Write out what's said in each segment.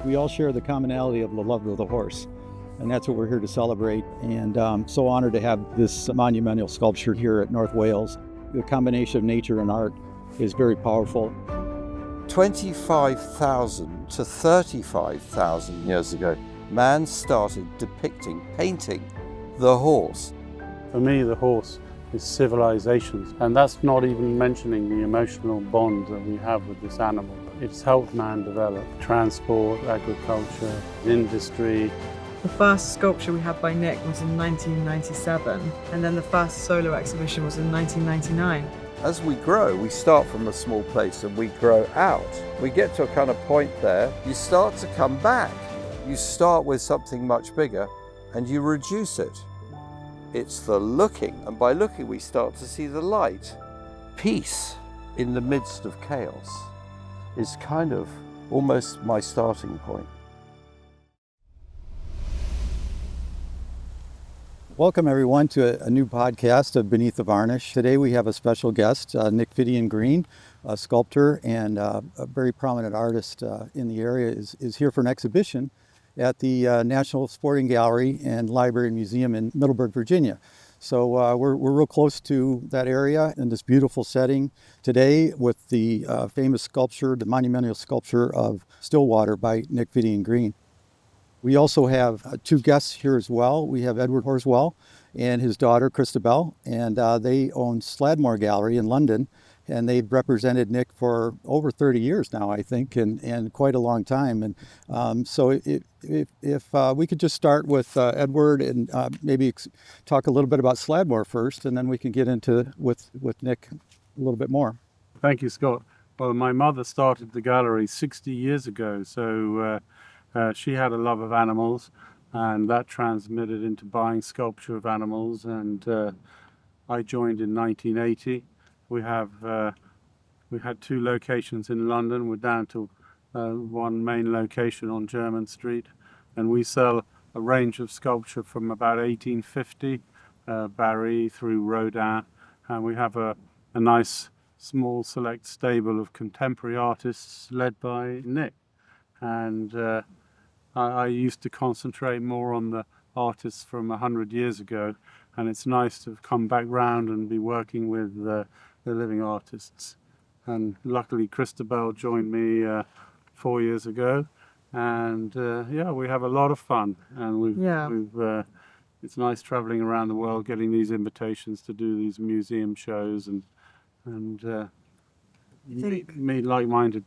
we all share the commonality of the love of the horse. And that's what we're here to celebrate. And so honored to have this monumental sculpture here at North Wales. The combination of nature and art is very powerful. 25,000 to 35,000 years ago, man started depicting, painting the horse. For me, the horse is civilizations, and that's not even mentioning the emotional bond that we have with this animal. It's helped man develop transport, agriculture, industry. The first sculpture we had by Nic was in 1997, and then the first solo exhibition was in 1999. As we grow, we start from a small place and we grow out. We get to a kind of point there, you start to come back. You start with something much bigger and you reduce it. It's the looking, and by looking we start to see the light. Peace in the midst of chaos is kind of almost my starting point. Welcome everyone to a new podcast of Beneath the Varnish. Today we have a special guest, Nic Fiddian Green, a sculptor and a very prominent artist in the area, is here for an exhibition at the National Sporting Gallery and Library and Museum in Middleburg, Virginia. So we're real close to that area in this beautiful setting today with the famous sculpture, the monumental sculpture of Stillwater by Nic Fiddian Green. We also have two guests here as well. We have Edward Horswell and his daughter Christabel, and they own Sladmore Gallery in London, and they've represented Nic for over 30 years now, I think, and quite a long time. And so if we could just start with Edward and maybe talk a little bit about Sladmore first, and then we can get into with Nic a little bit more. Thank you, Scott. Well, my mother started the gallery 60 years ago, so she had a love of animals, and that transmitted into buying sculpture of animals, and I joined in 1980. We had two locations in London. We're down to one main location on Jermyn Street, and we sell a range of sculpture from about 1850, Barry through Rodin, and we have a nice small select stable of contemporary artists led by Nic. And I used to concentrate more on the artists from 100 years ago, and it's nice to come back round and be working with the living artists. And luckily Christabel joined me 4 years ago, and yeah, we have a lot of fun, and it's nice traveling around the world getting these invitations to do these museum shows and meet like-minded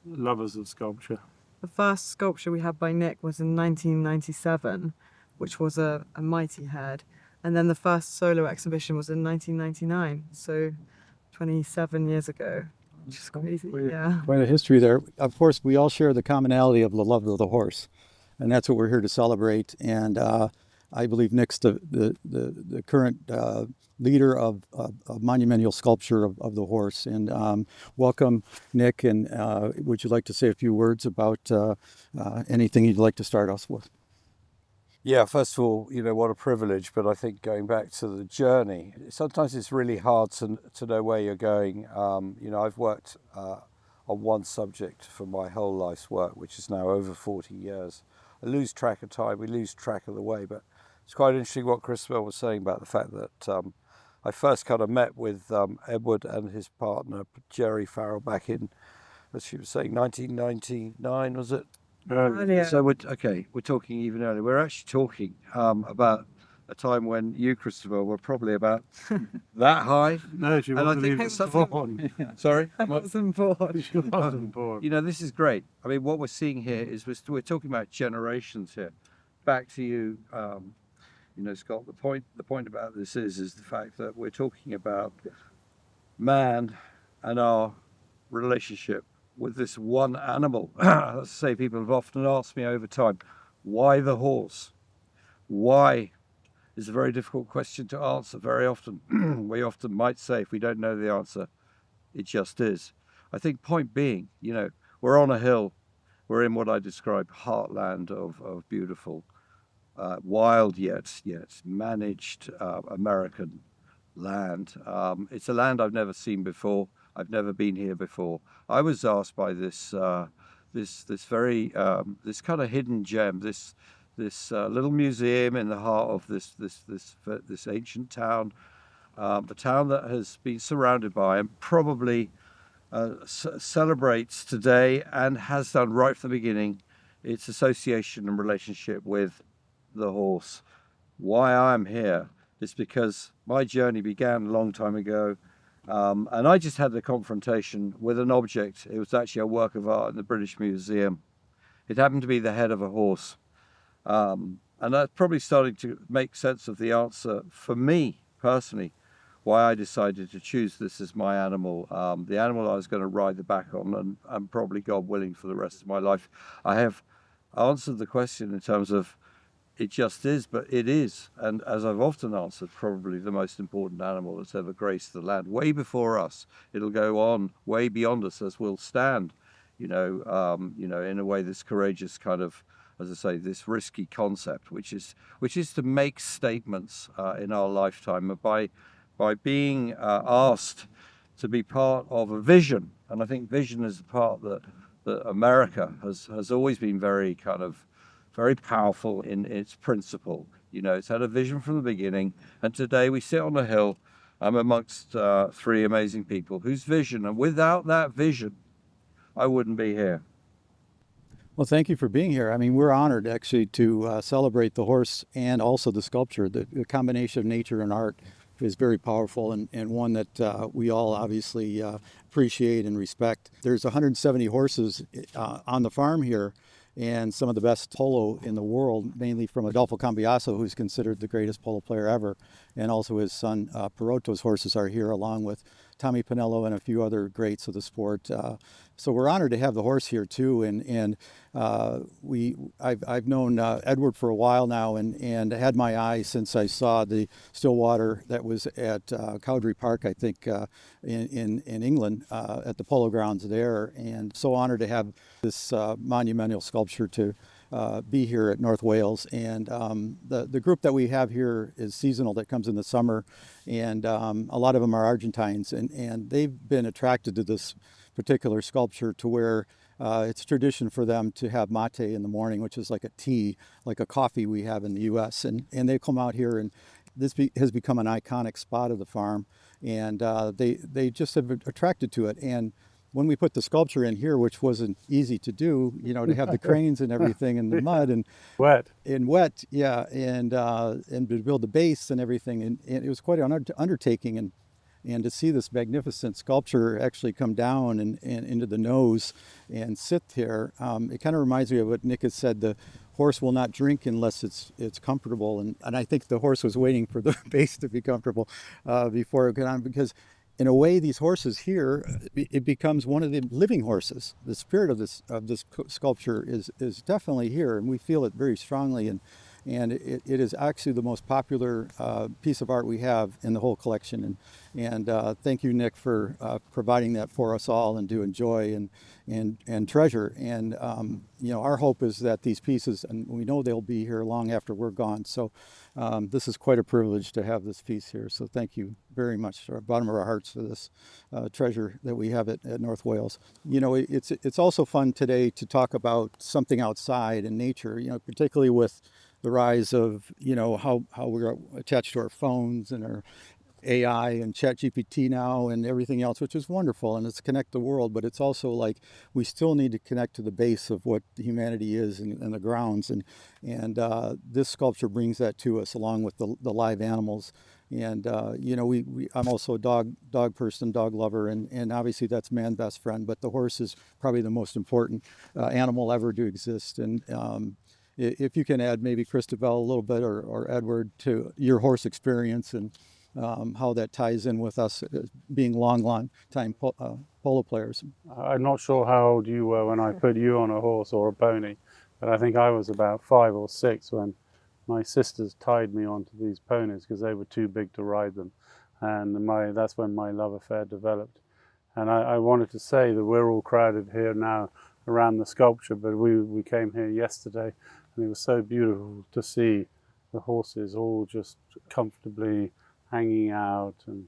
lovers of sculpture. The first sculpture we had by Nic was in 1997, which was a mighty head. And then the first solo exhibition was in 1999, so 27 years ago, which is crazy. Yeah. Quite a history there. Of course, we all share the commonality of the love of the horse, and that's what we're here to celebrate. And I believe Nic's the current leader of monumental sculpture of the horse. And welcome, Nic, and would you like to say a few words about anything you'd like to start us with? Yeah, first of all, what a privilege, but I think going back to the journey, sometimes it's really hard to know where you're going. I've worked on one subject for my whole life's work, which is now over 40 years. I lose track of time, we lose track of the way, but it's quite interesting what Christabel was saying about the fact that I first kind of met with Edward and his partner, Jerry Farrell, back in, as she was saying, 1999, was it? Earlier. So we're talking even earlier. We're actually talking about a time when you, Christabel, were probably about that high. No, she wasn't even born. Sorry? I wasn't born. She wasn't born. This is great. I mean, what we're seeing here is we're talking about generations here. Back to you, Scott. The point about this is the fact that we're talking about man and our relationship with this one animal. Let's say people have often asked me over time, why the horse? Why is a very difficult question to answer. Very often, we often might say, if we don't know the answer, it just is. I think point being, we're on a hill. We're in what I describe heartland of beautiful, wild yet managed American land. It's a land I've never seen before. I've never been here before. I was asked by this this very this kind of hidden gem, this little museum in the heart of this ancient town, a town that has been surrounded by and probably celebrates today and has done right from the beginning its association and relationship with the horse. Why I'm here is because my journey began a long time ago, and I just had the confrontation with an object. It was actually a work of art in the British Museum. It happened to be the head of a horse, and that's probably starting to make sense of the answer for me personally, why I decided to choose this as my animal, the animal I was going to ride the back on, and probably, God willing, for the rest of my life. I have answered the question in terms of it just is, but it is, and as I've often answered, probably the most important animal that's ever graced the land. Way before us, it'll go on way beyond us, as we'll stand, in a way that's courageous, kind of, as I say, this risky concept, which is to make statements in our lifetime by being asked to be part of a vision. And I think vision is the part that America has always been very powerful in its principle. It's had a vision from the beginning, and today we sit on a hill amongst three amazing people whose vision, and without that vision, I wouldn't be here. Well, thank you for being here. I mean, we're honored actually to celebrate the horse and also the sculpture. The combination of nature and art is very powerful, and one that we all obviously appreciate and respect. There's 170 horses on the farm here, and some of the best polo in the world, mainly from Adolfo Cambiaso, who's considered the greatest polo player ever, and also his son Perotto's horses are here, along with Tommy Pinello and a few other greats of the sport. So we're honored to have the horse here too, and I've known Edward for a while now, and had my eye since I saw the Stillwater that was at Cowdrey Park, I think, in England, at the polo grounds there, and so honored to have this monumental sculpture to be here at North Wales. And the group that we have here is seasonal, that comes in the summer, and a lot of them are Argentines, and they've been attracted to this particular sculpture to where it's tradition for them to have mate in the morning, which is like a tea, like a coffee we have in the U.S. And they come out here, and this has become an iconic spot of the farm, and they just have been attracted to it. And when we put the sculpture in here, which wasn't easy to do, to have the cranes and everything in the mud and wet, yeah, and to build the base and everything, and it was quite an undertaking, and to see this magnificent sculpture actually come down and into the nose and sit there, it kind of reminds me of what Nic has said. The horse will not drink unless it's comfortable, and I think the horse was waiting for the base to be comfortable before it got on, because in a way, these horses here, it becomes one of the living horses. The spirit of this sculpture is definitely here, and we feel it very strongly. And it is actually the most popular piece of art we have in the whole collection. And thank you, Nic, for providing that for us all and to enjoy and treasure. And our hope is that these pieces, and we know they'll be here long after we're gone. So this is quite a privilege to have this piece here. So thank you very much, to our bottom of our hearts, for this treasure that we have at North Wales. It's also fun today to talk about something outside in nature, particularly with the rise of, how we're attached to our phones and our AI and ChatGPT now and everything else, which is wonderful, and it's connect the world, but it's also like we still need to connect to the base of what humanity is and the grounds, and this sculpture brings that to us, along with the live animals. And I'm also a dog person, dog lover, and obviously that's man's best friend, but the horse is probably the most important animal ever to exist. And if you can add maybe Christabel a little bit, or Edward, to your horse experience and how that ties in with us being long time polo players. I'm not sure how old you were when I put you on a horse or a pony, but I think I was about 5 or 6 when my sisters tied me onto these ponies because they were too big to ride them, and that's when my love affair developed. And I wanted to say that we're all crowded here now around the sculpture, but we came here yesterday, and it was so beautiful to see the horses all just comfortably hanging out and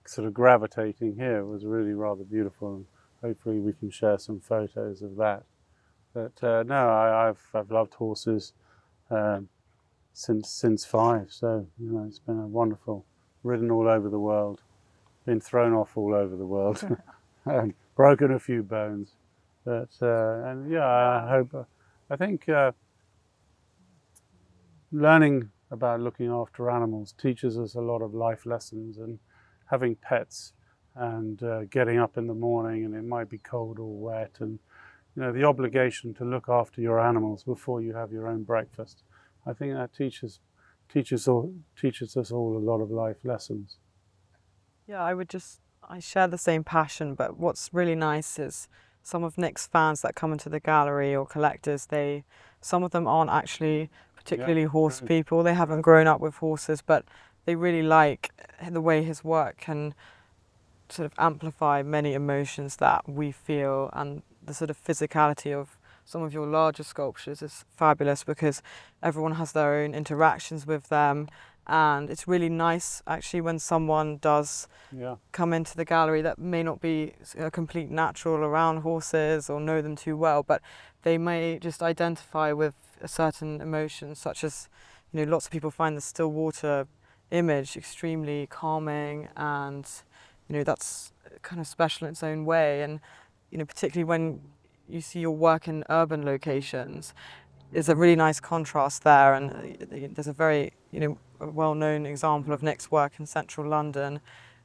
sort of gravitating here. It was really rather beautiful, and hopefully we can share some photos of that. But no, I've loved horses since 5. So it's been a wonderful. Ridden all over the world, been thrown off all over the world, and broken a few bones. But and yeah, I think learning about looking after animals teaches us a lot of life lessons, and having pets and getting up in the morning and it might be cold or wet, and the obligation to look after your animals before you have your own breakfast. I think that teaches us all a lot of life lessons. Yeah, I share the same passion, but what's really nice is some of Nic's fans that come into the gallery, or collectors, some of them aren't actually particularly horse people. They haven't grown up with horses, but they really like the way his work can sort of amplify many emotions that we feel, and the sort of physicality of some of your larger sculptures is fabulous because everyone has their own interactions with them, and it's really nice actually when someone does come into the gallery that may not be a complete natural around horses or know them too well, but they may just identify with a certain emotion, such as lots of people find the still water image extremely calming, and that's kind of special in its own way. And particularly when you see your work in urban locations, there's a really nice contrast there. And there's a very well-known example of Nic's work in central London,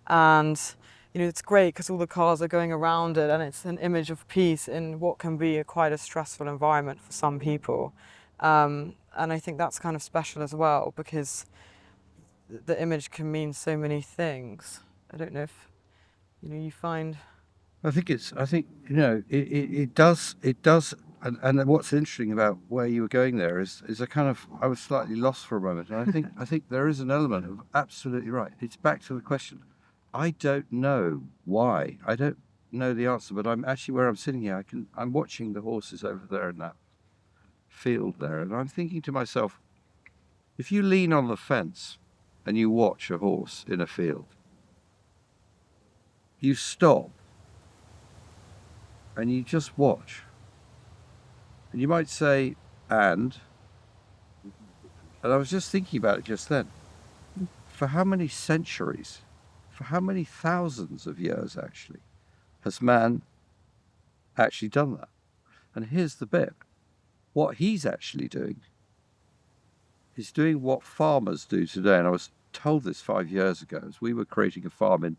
and it's great because all the cars are going around it, and it's an image of peace in what can be quite a stressful environment for some people. And I think that's kind of special as well, because the image can mean so many things. I don't know if you find. I think it does. And what's interesting about where you were going there is I was slightly lost for a moment, and I think there is an element of absolutely right. It's back to the question. I don't know why. I don't know the answer, but I'm actually, where I'm sitting here, I'm watching the horses over there in that field there, and I'm thinking to myself, if you lean on the fence and you watch a horse in a field, you stop and you just watch. And you might say, and I was just thinking about it just then. For how many centuries, for how many thousands of years actually, has man actually done that? And here's the bit. What he's actually doing is doing what farmers do today. And I was told this 5 years ago as we were creating a farm in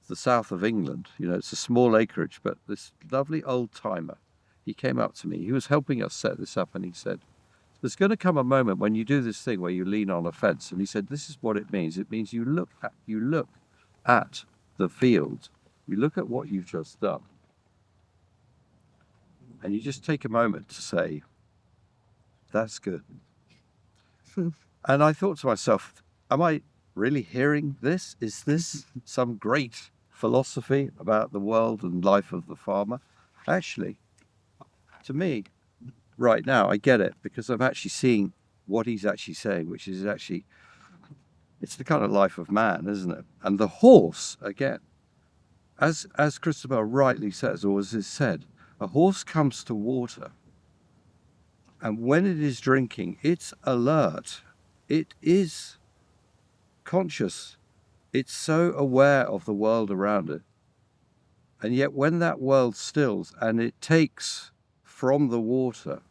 the south of England. It's a small acreage, but this lovely old timer, he came up to me. He was helping us set this up, and he said, there's going to come a moment when you do this thing where you lean on a fence. And he said, this is what it means. It means you look at the field. You look at what you've just done. And you just take a moment to say, that's good. And I thought to myself, am I really hearing this? Is this some great philosophy about the world and life of the farmer? Actually, to me, right now, I get it, because I'm actually seeing what he's actually saying, which is actually, it's the kind of life of man, isn't it? And the horse, again, as Christopher rightly says, or as is said, a horse comes to water, and when it is drinking, it's alert, it is conscious, it's so aware of the world around it. And yet when that world stills and it takes from the water,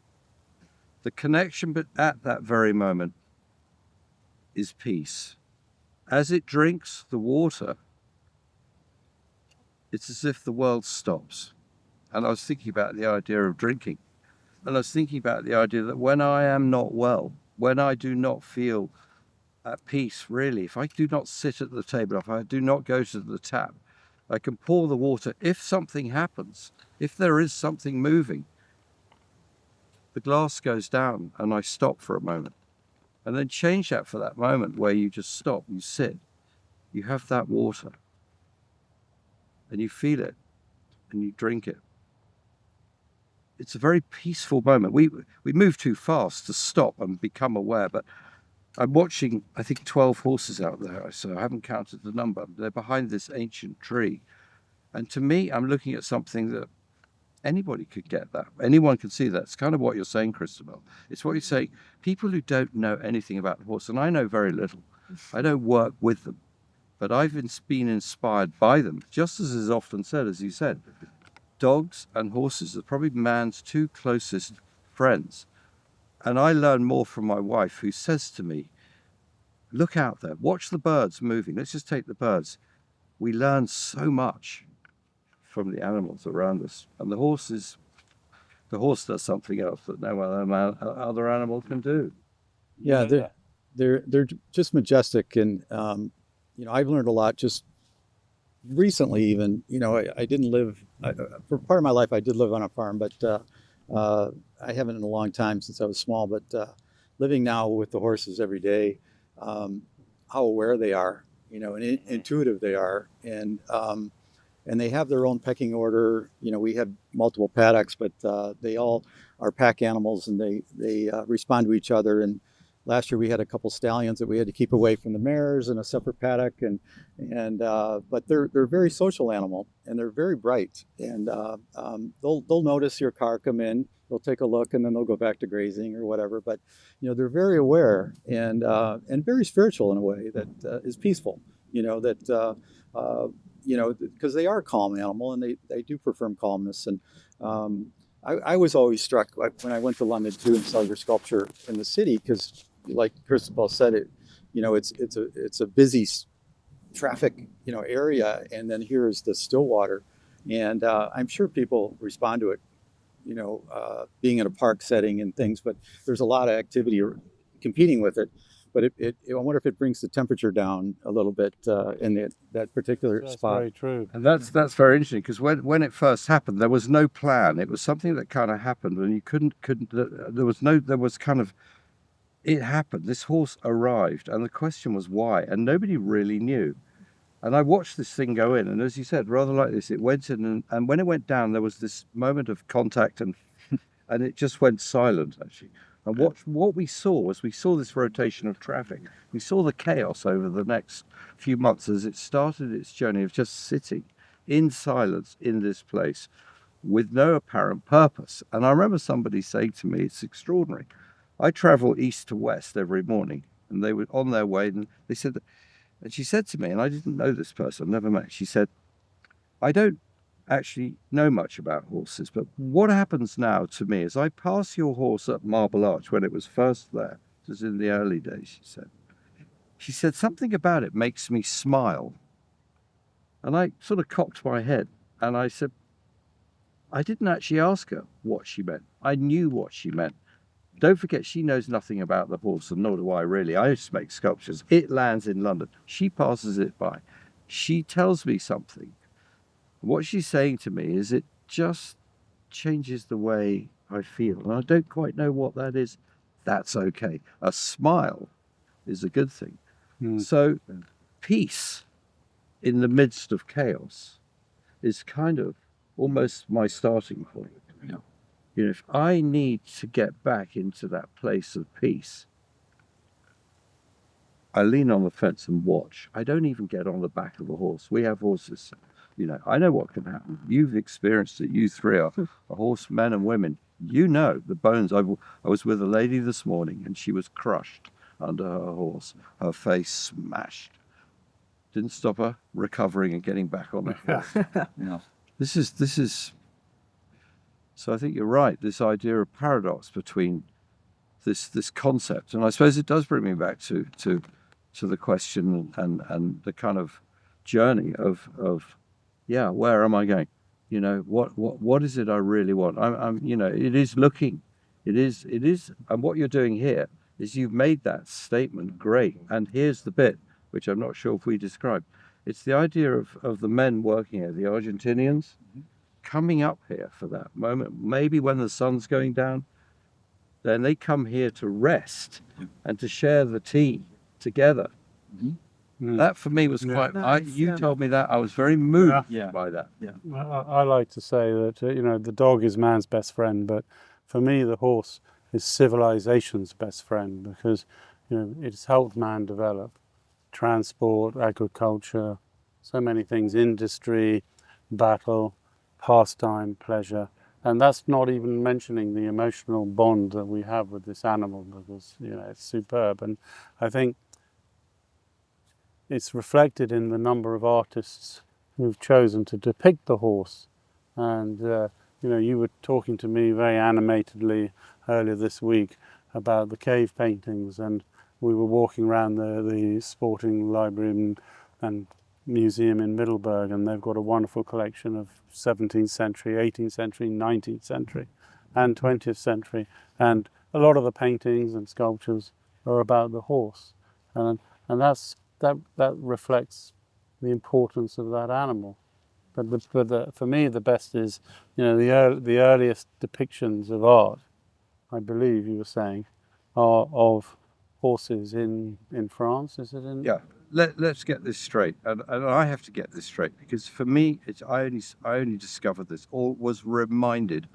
the connection but at that very moment is peace. As it drinks the water, it's as if the world stops. And I was thinking about the idea of drinking. And I was thinking about the idea that when I am not well, when I do not feel at peace, really, if I do not sit at the table, if I do not go to the tap, I can pour the water. If something happens, if there is something moving, the glass goes down and I stop for a moment. And then change that for that moment where you just stop, you sit, you have that water, and you feel it, and you drink it. It's a very peaceful moment. We move too fast to stop and become aware, but I'm watching, I think, 12 horses out there, so I haven't counted the number. They're behind this ancient tree. And to me, I'm looking at something that anybody could get that. Anyone can see that. It's kind of what you're saying, Christabel. It's what you're saying. People who don't know anything about the horse, and I know very little. I don't work with them, but I've been inspired by them. Just as is often said, as you said, dogs and horses are probably man's two closest friends. And I learn more from my wife, who says to me, look out there, watch the birds moving. Let's just take the birds. We learn so much from the animals around us. And the horse does something else that no other animal can do. Yeah, they're just majestic, and I've learned a lot just recently. Even I didn't live for part of my life. I did live on a farm, but I haven't in a long time since I was small. But living now with the horses every day, how aware they are, and intuitive they are, and they have their own pecking order. We have multiple paddocks, but they all are pack animals, and they respond to each other. And last year we had a couple stallions that we had to keep away from the mares in a separate paddock, but they're a very social animal, and they're very bright, and they'll notice your car come in, they'll take a look, and then they'll go back to grazing or whatever. But they're very aware and very spiritual in a way that is peaceful. Because they are a calm animal, and they do prefer calmness. And I was always struck when I went to London too and saw your sculpture in the city, because like Christabel said, it's a busy traffic area, and then here is the Stillwater, and I'm sure people respond to it, being in a park setting and things, but there's a lot of activity competing with it. But I wonder if it brings the temperature down a little bit in that particular spot. That's very true. And that's very interesting, because when it first happened, there was no plan. It was something that kind of happened, and you couldn't. It happened. This horse arrived, and the question was why, and nobody really knew. And I watched this thing go in, and as you said, rather like this, it went in, and when it went down, there was this moment of contact, and it just went silent, actually. And what we saw was this rotation of traffic. We saw the chaos over the next few months as it started its journey of just sitting in silence in this place with no apparent purpose. And I remember somebody saying to me, it's extraordinary. I travel east to west every morning, and they were on their way, and they said, and she said to me, and I didn't know this person, never met, she said, I don't actually know much about horses, but what happens now to me is I pass your horse at Marble Arch when it was first there, it was in the early days, she said something about it makes me smile. And I sort of cocked my head, and I said, I didn't actually ask her what she meant. I knew what she meant. Don't forget, she knows nothing about the horse, and nor do I really. I just make sculptures. It lands in London. She passes it by. She tells me something. What she's saying to me is it just changes the way I feel. And I don't quite know what that is. That's okay. A smile is a good thing. So peace in the midst of chaos is kind of almost my starting point. If I need to get back into that place of peace, I lean on the fence and watch. I don't even get on the back of a horse. We have horses. I know what can happen. You've experienced it. You three are horsemen and women. The bones. I was with a lady this morning, and she was crushed under her horse. Her face smashed. Didn't stop her recovering and getting back on the horse. This is. So I think you're right. This idea of paradox between this concept, and I suppose it does bring me back to the question and the kind of journey of where am I going? What is it I really want? It is looking, it is, and what you're doing here is you've made that statement great. And here's the bit which I'm not sure if we described. It's the idea of the men working here, the Argentinians, coming up here for that moment. Maybe when the sun's going down, then they come here to rest and to share the tea together. That for me was quite. You told me that, I was very moved by that. I like to say that the dog is man's best friend, but for me the horse is civilization's best friend, because it's helped man develop transport, agriculture, so many things, industry, battle, pastime, pleasure. And that's not even mentioning the emotional bond that we have with this animal, because it's superb. And I think it's reflected in the number of artists who've chosen to depict the horse. And you were talking to me very animatedly earlier this week about the cave paintings, and we were walking around the sporting library and museum in Middleburg, and they've got a wonderful collection of 17th century, 18th century, 19th century and 20th century, and a lot of the paintings and sculptures are about the horse, and that reflects the importance of that animal. But for me, the best is, the earliest depictions of art, I believe you were saying, are of horses in France. Is it in? Yeah. Let's get this straight, and I have to get this straight, because for me, I only discovered this, or was reminded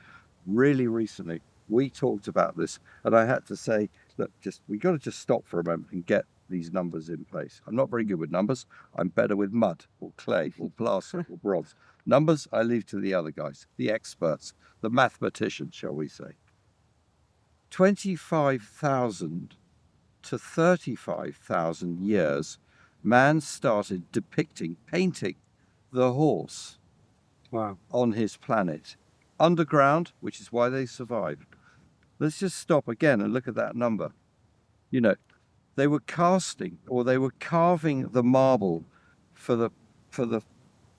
really recently. We talked about this, and I had to say, look, we got to just stop for a moment and get these numbers in place. I'm not very good with numbers. I'm better with mud or clay or plaster or bronze. Numbers I leave to the other guys, the experts, the mathematicians, shall we say. 25,000 to 35,000 years, man started painting the horse. Wow. On his planet, underground, which is why they survived. Let's just stop again and look at that number. They were casting, or they were carving the marble for the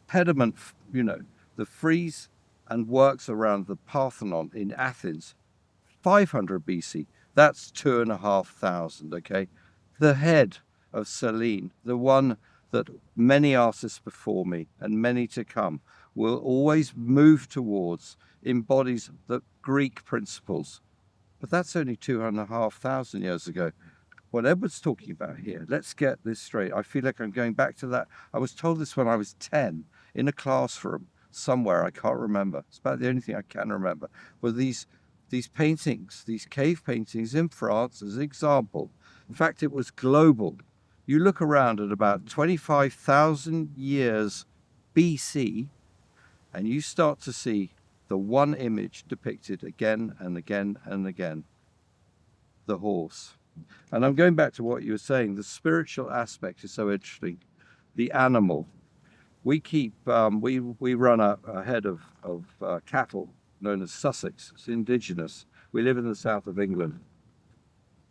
pediment, the frieze and works around the Parthenon in Athens, 500 BC. That's 2,500, okay? The head of Selene, the one that many artists before me and many to come will always move towards, embodies the Greek principles. But that's only 2,500 years ago. What Edward's talking about here, let's get this straight. I feel like I'm going back to that. I was told this when I was 10 in a classroom somewhere, I can't remember. It's about the only thing I can remember. Were these paintings, these cave paintings in France as an example. In fact, it was global. You look around at about 25,000 years BC, and you start to see the one image depicted again and again and again, the horse. And I'm going back to what you were saying, the spiritual aspect is so interesting. The animal. We keep, we run a head of cattle known as Sussex. It's indigenous. We live in the south of England.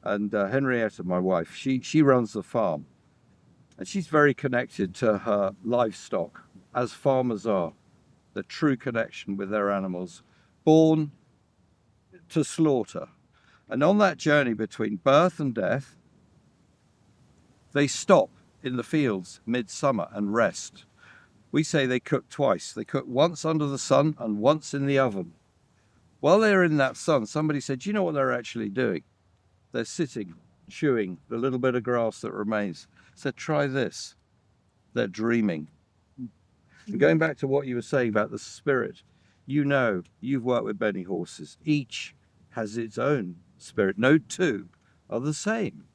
And Henrietta, my wife, she runs the farm. And she's very connected to her livestock, as farmers are. The true connection with their animals, born to slaughter. And on that journey between birth and death, they stop in the fields midsummer and rest. We say they cook twice. They cook once under the sun and once in the oven. While they're in that sun, somebody said, do you know what they're actually doing? They're sitting, chewing the little bit of grass that remains. Said, try this. They're dreaming. And going back to what you were saying about the spirit, you've worked with Bene horses. Each has its own spirit. No two are the same,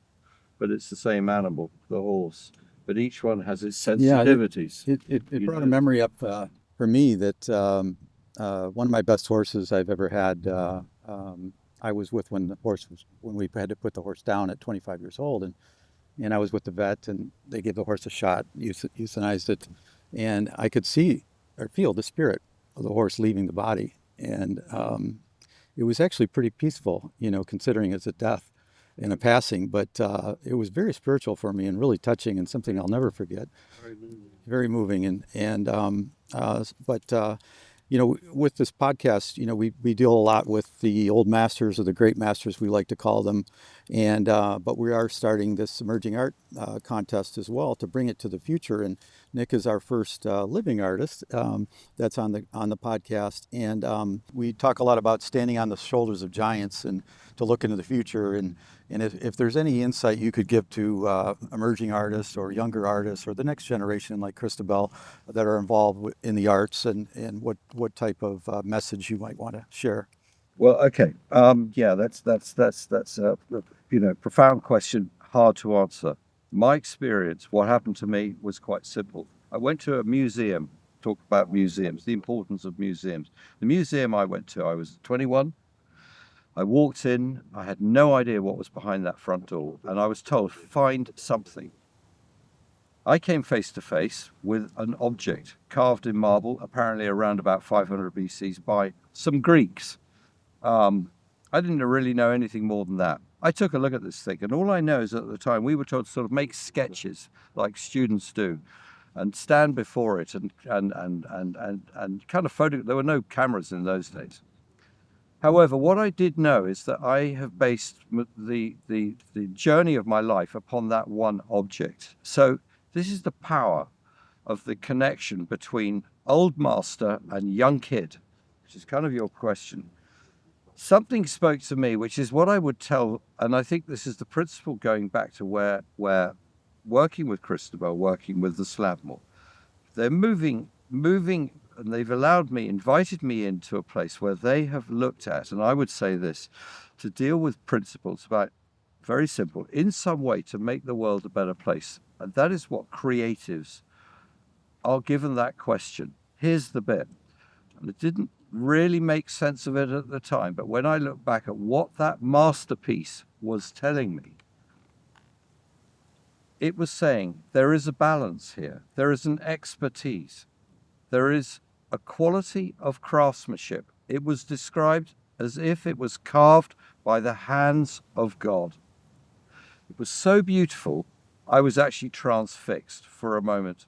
but it's the same animal, the horse. But each one has its sensitivities. It brought a memory up for me that one of my best horses I've ever had, I was with when we had to put the horse down at 25 years old, and I was with the vet, and they gave the horse a shot, euthanized it, and I could see or feel the spirit of the horse leaving the body, and it was actually pretty peaceful, considering it's a death and a passing, but it was very spiritual for me and really touching and something I'll never forget. Very moving, with this podcast, we deal a lot with the old masters, or the great masters we like to call them, and but we are starting this emerging art contest as well to bring it to the future. And Nic is our first living artist that's on the podcast, and we talk a lot about standing on the shoulders of giants and to look into the future. And if there's any insight you could give to emerging artists or younger artists or the next generation like Christabel that are involved in the arts, and what type of message you might want to share. Well, okay. That's a profound question, hard to answer. My experience, what happened to me was quite simple. I went to a museum talk about museums, the importance of museums. The museum I went to, I was 21. I walked in, I had no idea what was behind that front door, and I was told, find something. I came face to face with an object carved in marble, apparently around about 500 BCs by some Greeks. I didn't really know anything more than that. I took a look at this thing, and all I know is that at the time we were told to sort of make sketches like students do, and stand before it and kind of photo. There were no cameras in those days. However, what I did know is that I have based the journey of my life upon that one object. So this is the power of the connection between old master and young kid, which is kind of your question. Something spoke to me, which is what I would tell, and I think this is the principle going back to where working with Christabel, working with the Slavmore, they're moving, and they've invited me into a place where they have looked at, and I would say this, to deal with principles about, very simple, in some way to make the world a better place. And that is what creatives are given that question. Here's the bit, and it didn't really make sense of it at the time, but when I look back at what that masterpiece was telling me, it was saying there is a balance here, there is an expertise, there is a quality of craftsmanship. It was described as if it was carved by the hands of God. It was so beautiful, I was actually transfixed for a moment.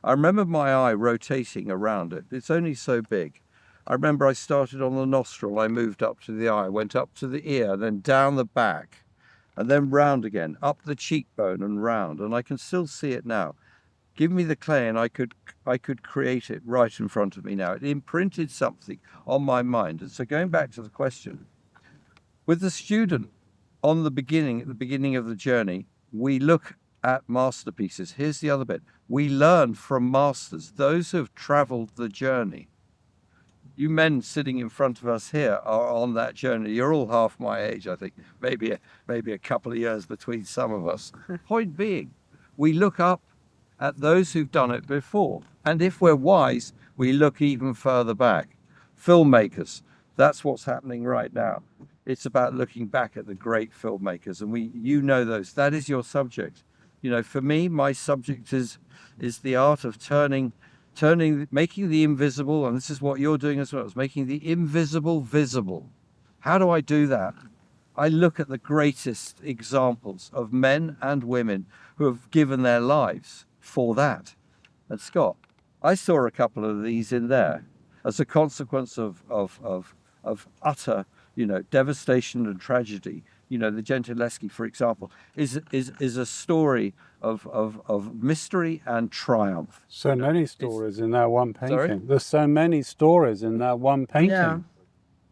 I remember my eye rotating around it. It's only so big. I remember I started on the nostril, I moved up to the eye, went up to the ear, then down the back, and then round again, up the cheekbone and round, and I can still see it now. Give me the clay and I could create it right in front of me now. It imprinted something on my mind. And so going back to the question, with the student at the beginning of the journey, we look at masterpieces. Here's the other bit. We learn from masters, those who have traveled the journey. You men sitting in front of us here are on that journey. You're all half my age, I think. Maybe a couple of years between some of us. Point being, we look up at those who've done it before. And if we're wise, we look even further back. Filmmakers, that's what's happening right now. It's about looking back at the great filmmakers, and you know those. That is your subject. You know, for me, my subject is the art of making the invisible, and this is what you're doing as well, is making the invisible visible. How do I do that? I look at the greatest examples of men and women who have given their lives for that. And Scott, I saw a couple of these in there as a consequence of utter, devastation and tragedy. The Gentileschi, for example, is a story of mystery and triumph. So many stories in that one painting. Sorry? There's so many stories in that one painting. Yeah.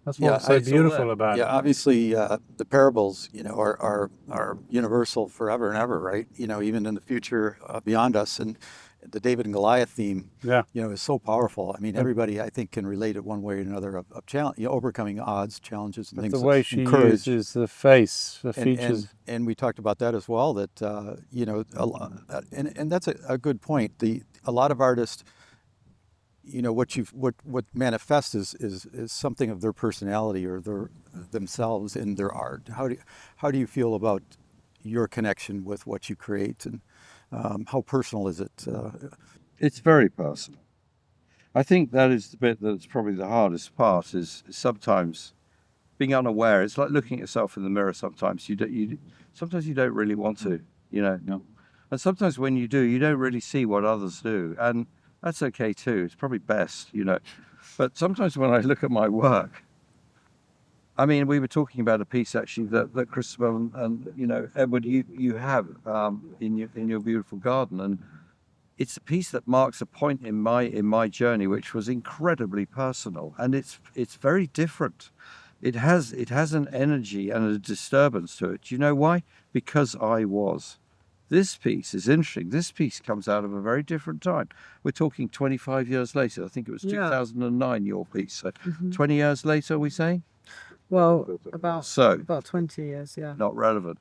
That's what's so beautiful about it. Yeah, obviously the parables, are universal forever and ever, right? Even in the future beyond us, and the David and Goliath theme, is so powerful. I mean, everybody I think can relate it one way or another of challenge, overcoming odds, challenges, and things. The way she uses the face, the features, and we talked about that as well. That and that's a good point. A lot of artists, what manifests is something of their personality or themselves in their art. How do you feel about your connection with what you create, and how personal is it? It's very personal. I think that is the bit that's probably the hardest part, is sometimes being unaware. It's like looking at yourself in the mirror. Sometimes you don't really want to, No. And sometimes when you do, you don't really see what others do, and that's okay too. It's probably best, But sometimes when I look at my work, I mean, we were talking about a piece actually that Christabel and Edward, you have in your beautiful garden, and it's a piece that marks a point in my journey, which was incredibly personal, and it's very different. It has an energy and a disturbance to it. Do you know why? Because I was. This piece is interesting. This piece comes out of a very different time. We're talking 25 years later. I think it was 2009, your piece. So 20 years later, are we saying? Well, about 20 years, yeah. Not relevant.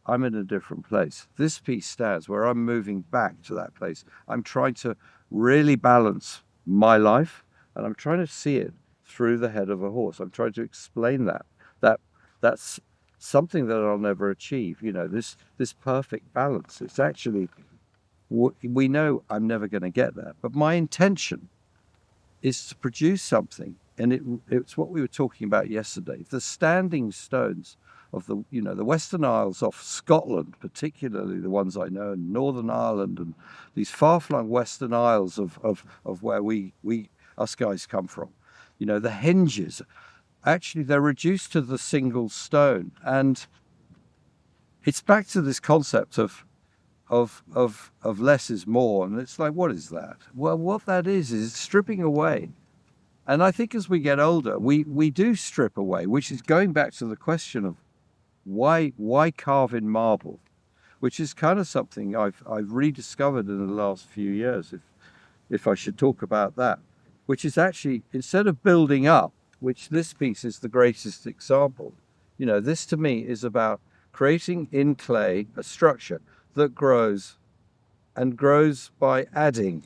I'm in a different place. This piece stands where I'm moving back to that place. I'm trying to really balance my life, and I'm trying to see it through the head of a horse. I'm trying to explain that's something that I'll never achieve. You know, this perfect balance. It's actually, we know I'm never going to get there, but my intention is to produce something, and it's what we were talking about yesterday. The standing stones of the, you know, the Western Isles off Scotland, particularly the ones I know, and Northern Ireland, and these far-flung Western Isles of where us guys come from. You know, the hinges, actually they're reduced to the single stone, and it's back to this concept of less is more. And it's like, what is that? Well, what that is stripping away. And I think as we get older, we do strip away, which is going back to the question of why carve in marble, which is kind of something I've rediscovered in the last few years, if I should talk about that, which is actually, instead of building up, which this piece is the greatest example, you know, this to me is about creating in clay a structure that grows and grows by adding.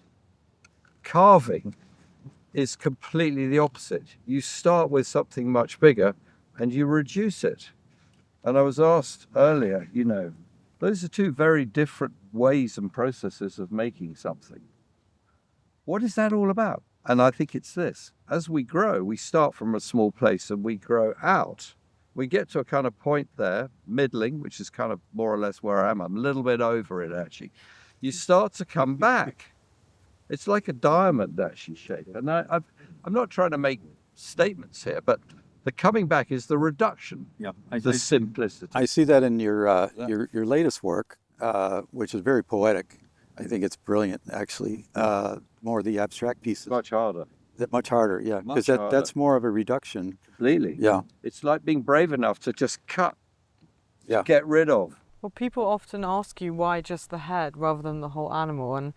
Carving is completely the opposite. You start with something much bigger and you reduce it. And I was asked earlier, you know, those are two very different ways and processes of making something. What is that all about? And I think it's this. As we grow, we start from a small place and we grow out. We get to a kind of point there, middling, which is kind of more or less where I am. I'm a little bit over it, actually. You start to come back. It's like a diamond, actually, shape. And I'm not trying to make statements here, but the coming back is the reduction, the simplicity. I see that in your latest work, which is very poetic. I think it's brilliant, actually. More of the abstract pieces. Much harder. Much harder, yeah. Because that's more of a reduction. Completely. Yeah. It's like being brave enough to just cut, Yeah. get rid of. Well, people often ask you why just the head rather than the whole animal, and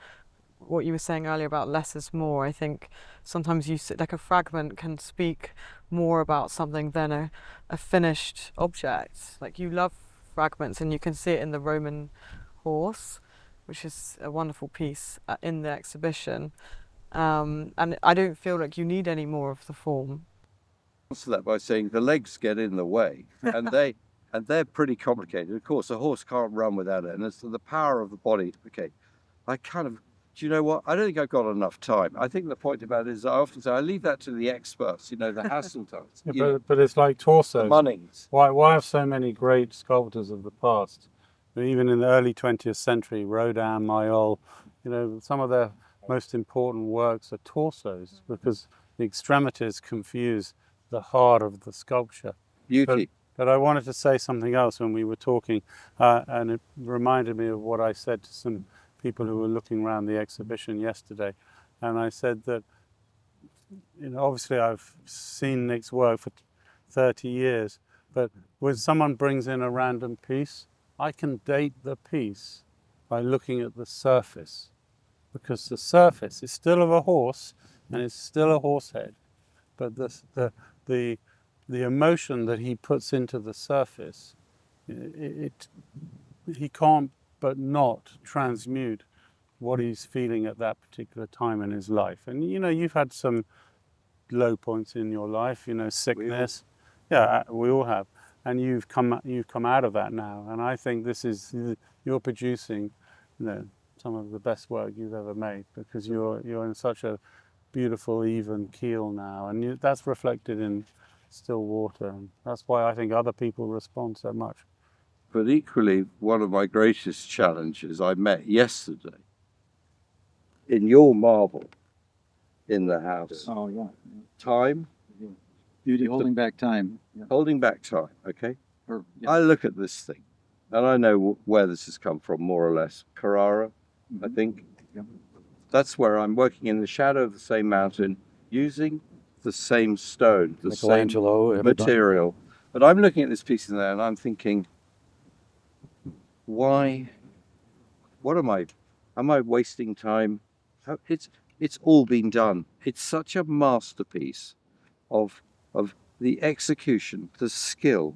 what you were saying earlier about less is more. I think sometimes like a fragment can speak more about something than a finished object. Like, you love fragments, and you can see it in the Roman horse, which is a wonderful piece in the exhibition. And I don't feel like you need any more of the form. Answer that by saying the legs get in the way, and they're pretty complicated. Of course, a horse can't run without it, and it's the power of the body. Okay, do you know what? I don't think I've got enough time. I think the point about it is I often say I leave that to the experts, you know, the Hasseltons. Yeah, but it's like torsos. Munnings. Why have so many great sculptors of the past? Even in the early 20th century, Rodin, Mayol, you know, some of their most important works are torsos, because the extremities confuse the heart of the sculpture. Beauty. But I wanted to say something else when we were talking, and it reminded me of what I said to some people who were looking around the exhibition yesterday. And I said that, you know, obviously I've seen Nic's work for 30 years, but when someone brings in a random piece, I can date the piece by looking at the surface, because the surface is still of a horse and it's still a horse head, but the emotion that he puts into the surface, he can't but not transmute what he's feeling at that particular time in his life. And you know, you've had some low points in your life, you know, sickness. Yeah, we all have. And you've come out of that now. And I think you're producing, you know, some of the best work you've ever made, because you're in such a beautiful, even keel now, and that's reflected in still water. And that's why I think other people respond so much. But equally, one of my greatest challenges I met yesterday in your marble in the house. Oh, yeah. Time. Beauty holding back time. Yeah. Holding back time, okay? I look at this thing, and I know where this has come from, more or less. Carrara, I think. Yeah. That's where I'm working in the shadow of the same mountain, using the same stone, the same Michelangelo, material. But I'm looking at this piece in there, and I'm thinking, why? What am I wasting time? It's all been done. It's such a masterpiece of the execution, the skill,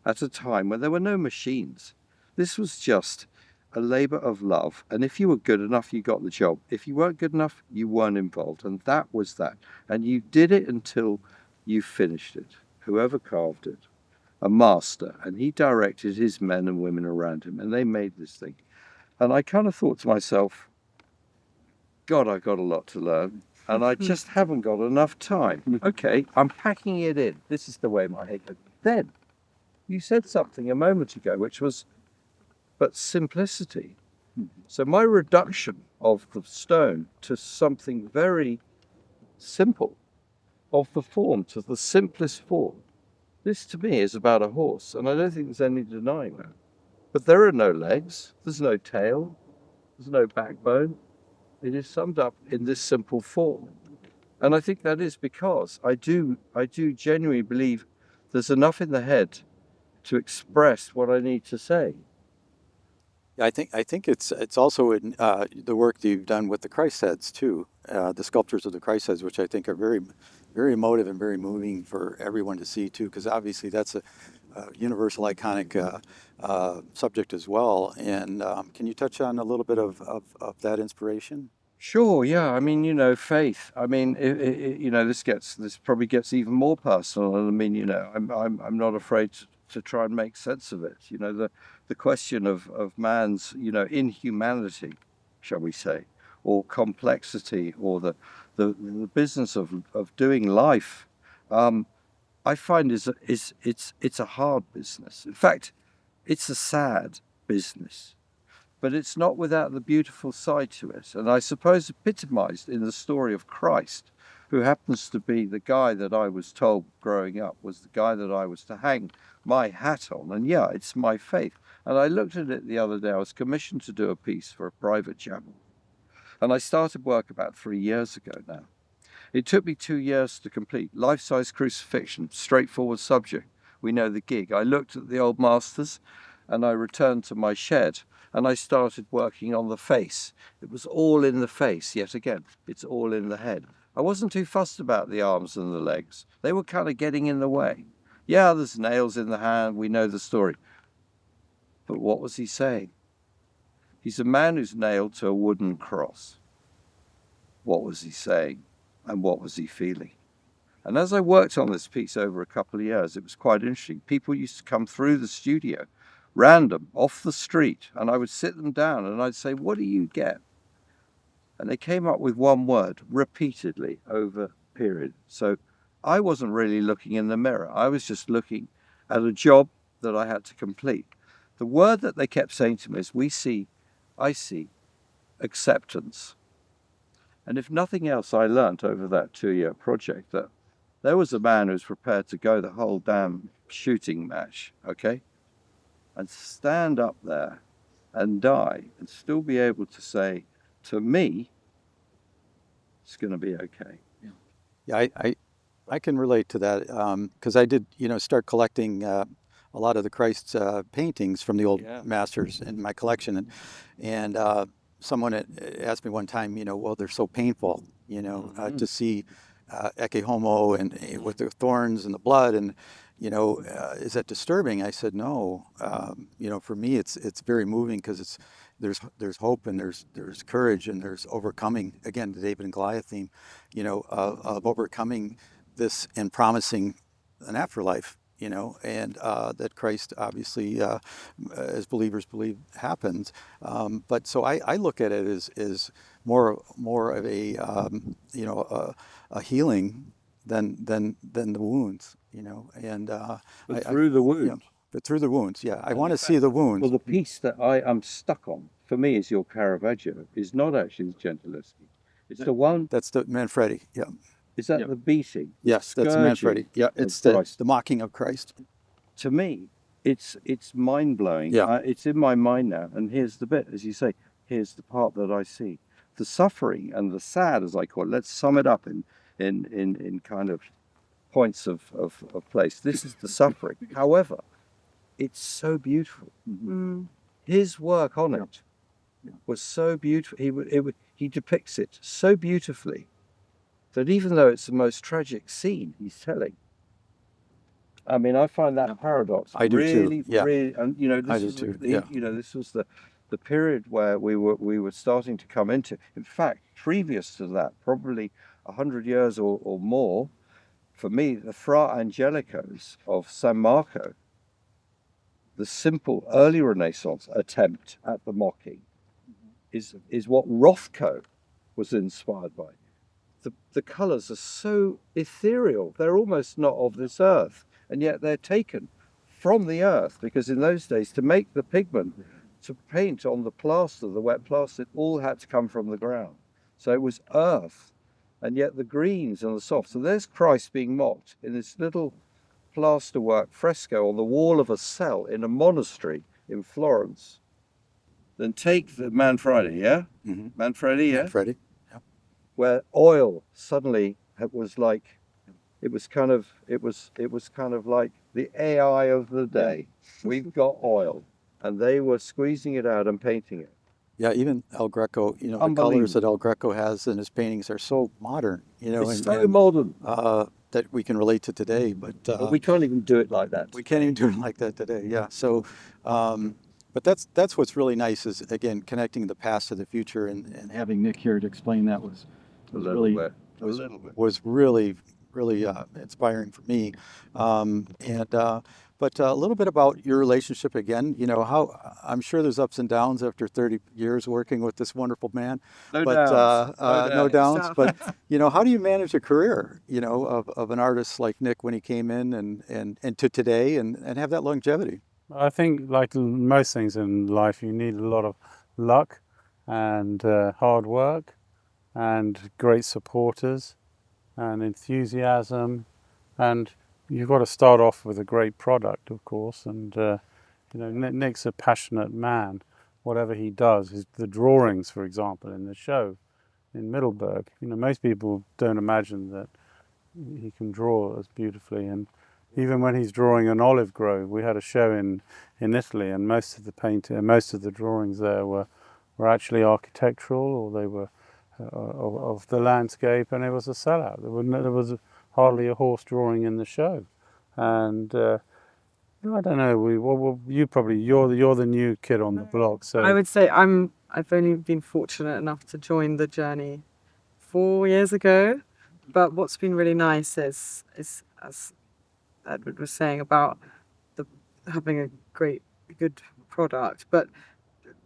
at a time when there were no machines. This was just a labor of love. And if you were good enough, you got the job. If you weren't good enough, you weren't involved. And that was that. And you did it until you finished it. Whoever carved it, a master, and he directed his men and women around him, and they made this thing. And I kind of thought to myself, God, I've got a lot to learn, and I just haven't got enough time. Okay, I'm packing it in. This is the way my head goes. Then, you said something a moment ago, which was, but simplicity. So my reduction of the stone to something very simple, of the form to the simplest form, this to me is about a horse, and I don't think there's any denying that. But there are no legs, there's no tail, there's no backbone. It is summed up in this simple form. And I think that is because I do genuinely believe there's enough in the head to express what I need to say. I think it's also in the work that you've done with the Christ heads too, the sculptures of the Christ heads, which I think are very, very emotive and very moving for everyone to see too, because obviously that's a universal iconic subject as well. And can you touch on a little bit of that inspiration? Sure, yeah. I mean, faith. I mean, this probably gets even more personal. And I mean, I'm not afraid to try and make sense of it. The question of man's, inhumanity, shall we say, or complexity, or the business of doing life. I find it's a hard business. In fact, it's a sad business. But it's not without the beautiful side to it. And I suppose epitomized in the story of Christ, who happens to be the guy that I was told growing up was the guy that I was to hang my hat on. And yeah, it's my faith. And I looked at it the other day. I was commissioned to do a piece for a private chapel. And I started work about 3 years ago now. It took me 2 years to complete. Life-size crucifixion, straightforward subject. We know the gig. I looked at the old masters and I returned to my shed. And I started working on the face. It was all in the face, yet again. It's all in the head. I wasn't too fussed about the arms and the legs. They were kind of getting in the way. Yeah, there's nails in the hand. We know the story. But what was he saying? He's a man who's nailed to a wooden cross. What was he saying? And what was he feeling? And as I worked on this piece over a couple of years, it was quite interesting. People used to come through the studio random, off the street, and I would sit them down and I'd say, what do you get? And they came up with one word repeatedly over a period. So I wasn't really looking in the mirror. I was just looking at a job that I had to complete. The word that they kept saying to me is, I see acceptance. And if nothing else, I learnt over that 2-year project that there was a man who was prepared to go the whole damn shooting match, okay? And stand up there and die and still be able to say, to me, it's going to be okay. Yeah, I can relate to that because I did, start collecting a lot of the Christ paintings from the old masters in my collection. And someone had asked me one time, well, they're so painful, to see Ecce Homo and with the thorns and the blood and, is that disturbing? I said, no. For me, it's very moving because there's hope and there's courage and there's overcoming. Again, the David and Goliath theme, of overcoming this and promising an afterlife. And that Christ obviously, as believers believe, happens. But so I look at it as more of a a healing than the wounds. And But through the wound. But through the wounds, yeah. I want to see the wounds. Well, the piece that I am stuck on, for me, is your Caravaggio, is not actually the Gentileschi. It's the one. That's the Manfredi, yeah. Is that the beating? Yes, that's the Manfredi. Yeah, it's the mocking of Christ. To me, it's mind-blowing. Yeah. It's in my mind now. And here's the bit, as you say, here's the part that I see. The suffering and the sad, as I call it, let's sum it up in kind of points of place. This is the suffering. However, it's so beautiful. Mm. His work on it was so beautiful. He depicts it so beautifully that even though it's the most tragic scene he's telling, I mean, I find that paradox I do really, too. Yeah. really, and this I do was too. this was the the period where we were starting to come into. In fact, previous to that, probably 100 years or more, for me, the Fra Angelicos of San Marco, the simple early Renaissance attempt at the mocking, is what Rothko was inspired by. The colours are so ethereal, they're almost not of this earth, and yet they're taken from the earth, because in those days, to make the pigment, to paint on the plaster, the wet plaster, it all had to come from the ground. So it was earth, and yet the greens and the softs. So there's Christ being mocked in this little plasterwork fresco on the wall of a cell in a monastery in Florence. Then take the Manfredi, yeah? Mm-hmm. Manfredi, yeah? Freddie? Where oil suddenly was like, it was kind of like the AI of the day. We've got oil, and they were squeezing it out and painting it. Yeah, even El Greco, you know, the colors that El Greco has in his paintings are so modern, you know, It's so modern. That we can relate to today, but We can't even do it like that. we can't even do it like that today. Yeah. So, but that's what's really nice is, again, connecting the past to the future, and having Nic here to explain that was really really inspiring for me. But a little bit about your relationship again. You know, how I'm sure there's ups and downs after 30 years working with this wonderful man. No but downs. no downs. Stop. But you know, how do you manage a career? You know, of an artist like Nic when he came in and to today, and have that longevity. I think, like most things in life, you need a lot of luck and hard work and great supporters and enthusiasm, and you've got to start off with a great product, of course. And you know, Nic's a passionate man. Whatever he does, the drawings, for example, in the show in Middleburg, you know, most people don't imagine that he can draw as beautifully. And even when he's drawing an olive grove, we had a show in Italy, and most of the drawings there were actually architectural, or they were of the landscape, and it was a sellout. There was hardly a horse drawing in the show, and I don't know. You're the new kid on the block, so I would say I've only been fortunate enough to join the journey 4 years ago, but what's been really nice is as Edward was saying about having a good product, but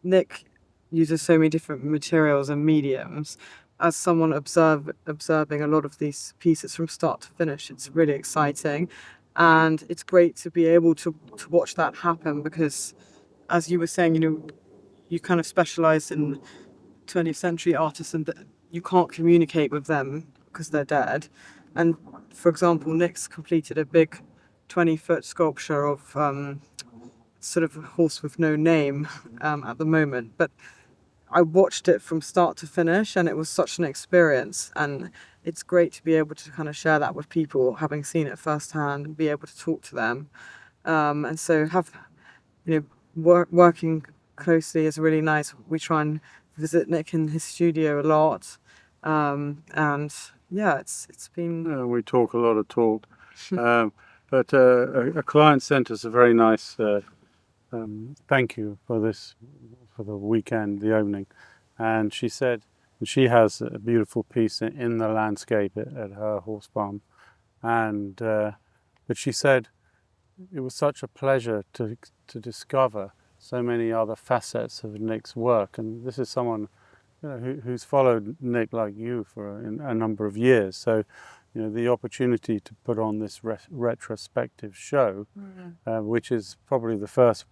Nic uses so many different materials and mediums. As someone observing a lot of these pieces from start to finish, it's really exciting, and it's great to be able to watch that happen, because as you were saying, you know, you kind of specialize in 20th century artists, and you can't communicate with them because they're dead. And for example, Nic's completed a big 20-foot sculpture of sort of a horse with no name at the moment, but I watched it from start to finish, and it was such an experience, and it's great to be able to kind of share that with people, having seen it firsthand, and be able to talk to them, and so working closely is really nice. We try and visit Nic in his studio a lot, and yeah, it's been. We talk a lot of talk, but a client sent us a very nice thank you for the weekend, the opening, and she said she has a beautiful piece in the landscape at her horse farm, and but she said it was such a pleasure to discover so many other facets of Nic's work. And this is someone, you know, who's followed Nic like you for a number of years, so you know, the opportunity to put on this retrospective show, which is probably the first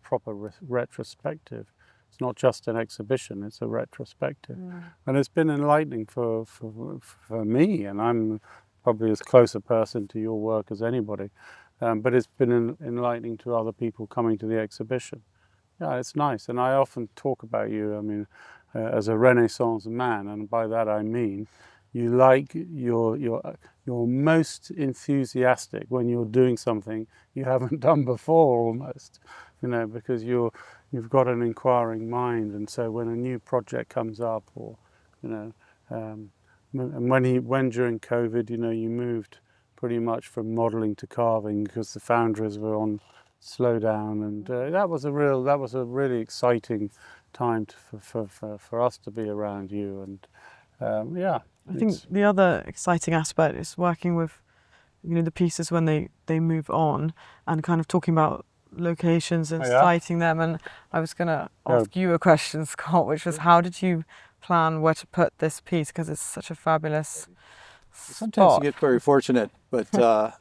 proper retrospective. It's not just an exhibition, it's a retrospective. And it's been enlightening for me, and I'm probably as close a person to your work as anybody, but it's been enlightening to other people coming to the exhibition. Yeah, it's nice, and I often talk about you, I mean, as a Renaissance man, and by that I mean you're most enthusiastic when you're doing something you haven't done before, almost, you know, because you've got an inquiring mind, and so when a new project comes up, or you know, and when during COVID, you know, you moved pretty much from modelling to carving because the foundries were on slow down, and that was a really exciting time for us to be around you, and yeah. I think the other exciting aspect is working with, the pieces when they move on, and kind of talking about locations and citing them. And I was going to ask you a question, Scott, which was, how did you plan where to put this piece? Because it's such a fabulous Sometimes spot. you get very fortunate, but I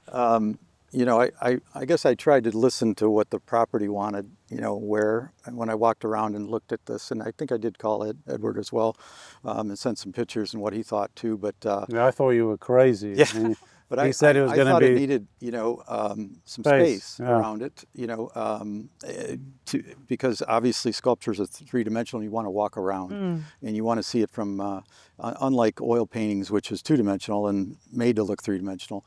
guess I tried to listen to what the property wanted, where, and when I walked around and looked at this, and I think I did call Edward as well, and sent some pictures and what he thought too, but yeah, I thought you were crazy. Yeah. But he said it was going to be. It needed, some space around it, because obviously sculptures are three-dimensional. You want to walk around, and you want to see it from, unlike oil paintings, which is two-dimensional and made to look three-dimensional.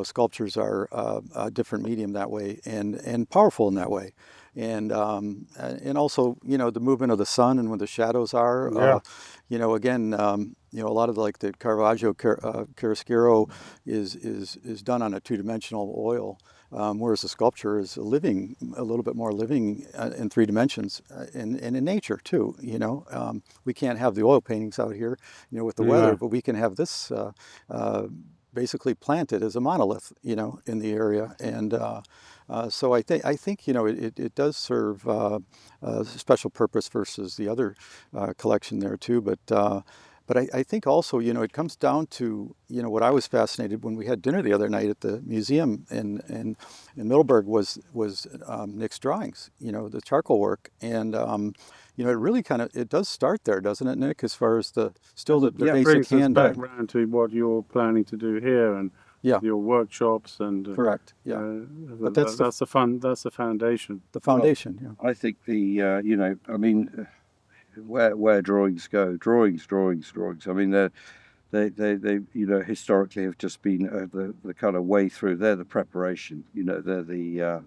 Sculptures are a different medium that way, and powerful in that way. And also, the movement of the sun and where the shadows are. Again, a lot of the Caravaggio chiaroscuro is done on a two-dimensional oil, whereas the sculpture is a little bit more living in three dimensions, and in nature too. We can't have the oil paintings out here, with the weather, but we can have this basically planted as a monolith, in the area, and. So I think it does serve a special purpose versus the other collection there too. But I think also it comes down to what I was fascinated when we had dinner the other night at the museum in Middleburg was Nic's drawings, the charcoal work, and it really it does start there, doesn't it, Nic? As far as the basic hand background to what you're planning to do here, and your workshops and correct, yeah. But that's the foundation. The foundation, yeah. I think where drawings go, drawings. I mean, they historically have just been the kind of way through. They're the preparation. They're the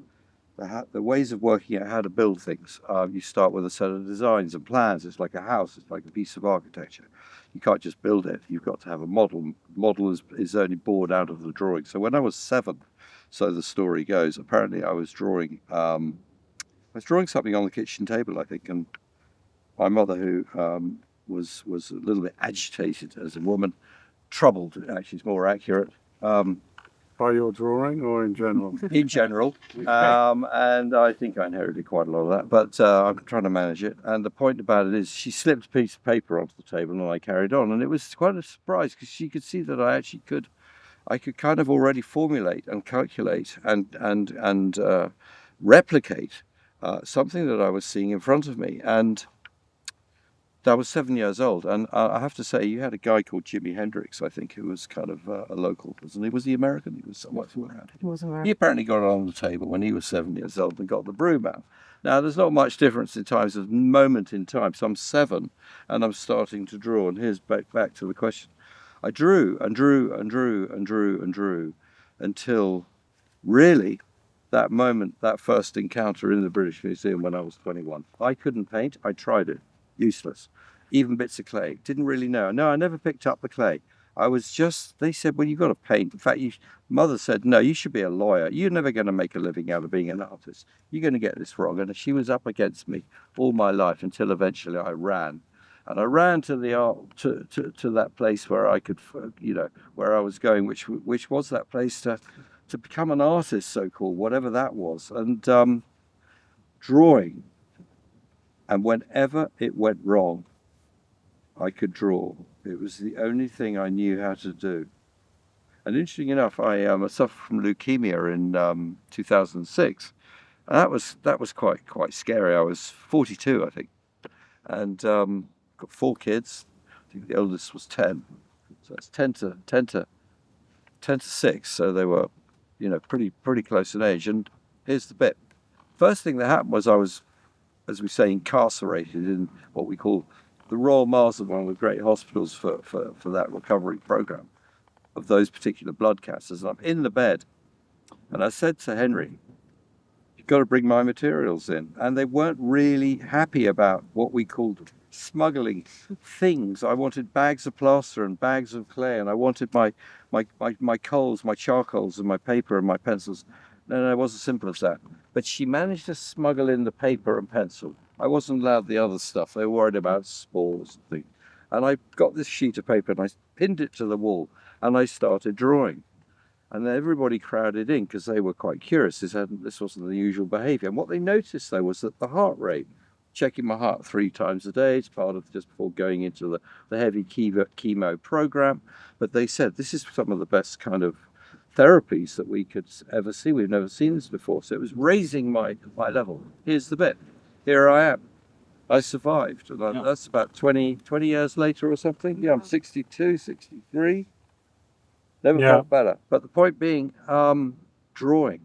ways of working out how to build things. You start with a set of designs and plans. It's like a house. It's like a piece of architecture. You can't just build it. You've got to have a model. Model is only born out of the drawing. So when I was 7, so the story goes, apparently I was drawing something on the kitchen table, I think, and my mother, who was a little bit agitated as a woman, troubled, actually is more accurate. By your drawing or in general? In general. And I think I inherited quite a lot of that, but I'm trying to manage it. And the point about it is she slipped a piece of paper onto the table and I carried on. And it was quite a surprise because she could see that I could kind of already formulate and calculate and replicate something that I was seeing in front of me. And I was 7 years old, and I have to say, you had a guy called Jimi Hendrix, I think, who was kind of a local, wasn't he? Was he American? He was somewhat around. He was American. He apparently got it on the table when he was 7 years old and got the broom out. Now, there's not much difference in time. It's a moment in time. So I'm 7, and I'm starting to draw. And here's back to the question. I drew and drew and drew and drew and drew until really that moment, that first encounter in the British Museum when I was 21. I couldn't paint. I tried it. Useless. Even bits of clay. Didn't really know. No, I never picked up the clay. They said, well, you've got to paint. In fact, Mother said, no, you should be a lawyer. You're never going to make a living out of being an artist. You're going to get this wrong. And she was up against me all my life until eventually I ran. And I ran to the art, to that place where I could, where I was going, which was that place to become an artist, so-called, whatever that was. And drawing. And whenever it went wrong, I could draw. It was the only thing I knew how to do. And interesting enough, I suffered from leukemia in 2006. And that was quite scary. I was 42, I think, and got 4 kids. I think the oldest was 10, so it's 10 to 6. So they were, pretty close in age. And here's the bit: first thing that happened was I was, as we say, incarcerated in what we call the Royal Marsden, one of the great hospitals for that recovery program of those particular blood cancers. And I'm in the bed, and I said to Henry, you've got to bring my materials in. And they weren't really happy about what we called smuggling things. I wanted bags of plaster and bags of clay, and I wanted my coals, my charcoals and my paper and my pencils. No, it wasn't as simple as that. But she managed to smuggle in the paper and pencil. I wasn't allowed the other stuff. They were worried about spores and things. And I got this sheet of paper and I pinned it to the wall and I started drawing. And then everybody crowded in because they were quite curious. This wasn't the usual behavior. And what they noticed, though, was that the heart rate, checking my heart 3 times a day, it's part of just before going into the heavy chemo program. But they said this is some of the best kind of therapies that we could ever see. We've never seen this before. So it was raising my level. Here's the bit. Here I am. I survived. And that's about 20 years later or something. Yeah, I'm 62, 63. Never felt better. But the point being, drawing.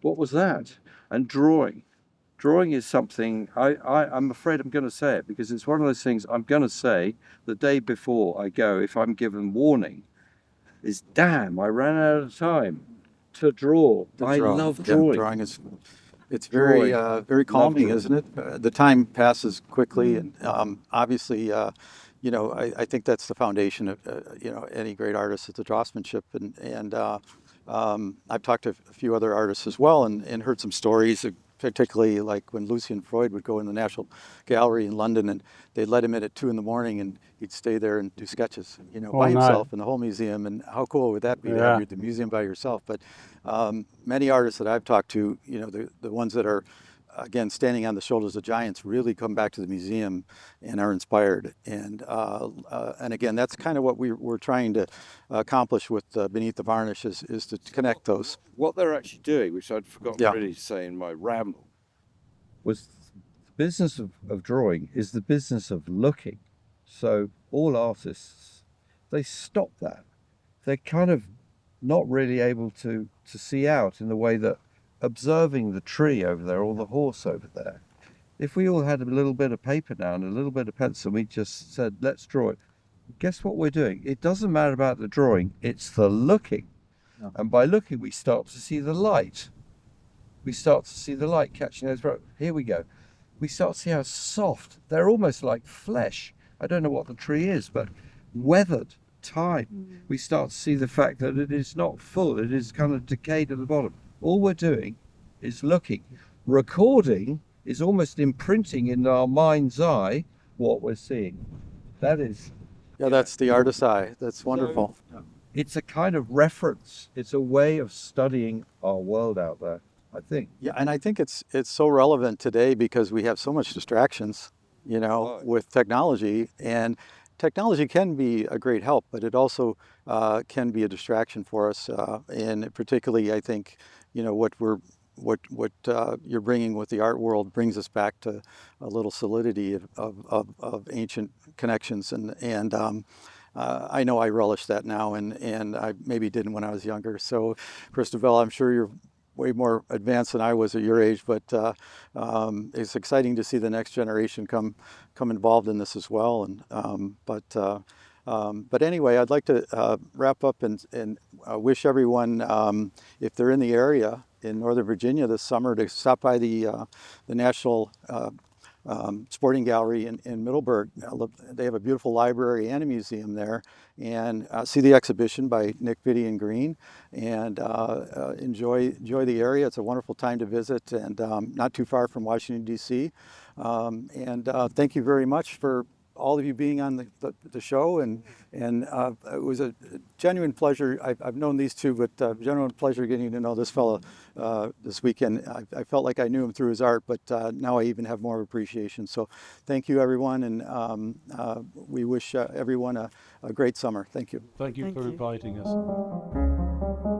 What was that? And drawing. Drawing is something, I'm afraid I'm going to say it because it's one of those things I'm going to say the day before I go, if I'm given warning, is damn, I ran out of time to draw. I love drawing. Yeah, drawing is, it's very, very calming, isn't it? The time passes quickly, and obviously, you know, I think that's the foundation of, you know, any great artist is the draftsmanship. And I've talked to a few other artists as well, and heard some stories, particularly like when Lucian Freud would go in the National Gallery in London, and they'd let him in at 2 in the morning, and he'd stay there and do sketches, you know, by himself in the whole museum. And how cool would that be to have the museum by yourself? But many artists that I've talked to, you know, the ones that are, again, standing on the shoulders of giants, really come back to the museum and are inspired. And again, that's kind of what we're trying to accomplish with Beneath the Varnish is to connect those. What they're actually doing, which I'd forgotten really to say in my ramble, was the business of drawing is the business of looking. So all artists, they stop that. They're kind of not really able to see out in the way that observing the tree over there or the horse over there. If we all had a little bit of paper now and a little bit of pencil, we just said, let's draw it. Guess what we're doing? It doesn't matter about the drawing, it's the looking. No. And by looking, we start to see the light. We start to see the light catching those ropes. Here we go. We start to see how soft, they're almost like flesh. I don't know what the tree is, but weathered, time. We start to see the fact that it is not full, it is kind of decayed at the bottom. All we're doing is looking. Recording is almost imprinting in our mind's eye what we're seeing. That is... Yeah, that's the artist's eye. That's wonderful. So, it's a kind of reference. It's a way of studying our world out there, I think. Yeah, and I think it's so relevant today because we have so much distractions, you know, with technology. And technology can be a great help, but it also can be a distraction for us. And particularly, I think, you know, what you're bringing with the art world brings us back to a little solidity of ancient connections. And I know I relish that now, and I maybe didn't when I was younger. So, Christabel, I'm sure you're way more advanced than I was at your age, but it's exciting to see the next generation come involved in this as well. And but anyway, I'd like to wrap up and wish everyone, if they're in the area in Northern Virginia this summer, to stop by the National Sporting Gallery in Middleburg. They have a beautiful library and a museum there, and see the exhibition by Nic Fiddian Green, and enjoy the area. It's a wonderful time to visit, and not too far from Washington, D.C. And thank you very much for all of you being on the show, and it was a genuine pleasure. I've known these two, but genuine pleasure getting to know this fellow this weekend. I felt like I knew him through his art, but now I even have more appreciation. So thank you, everyone, and we wish everyone a great summer. Thank you. Thank you for inviting us.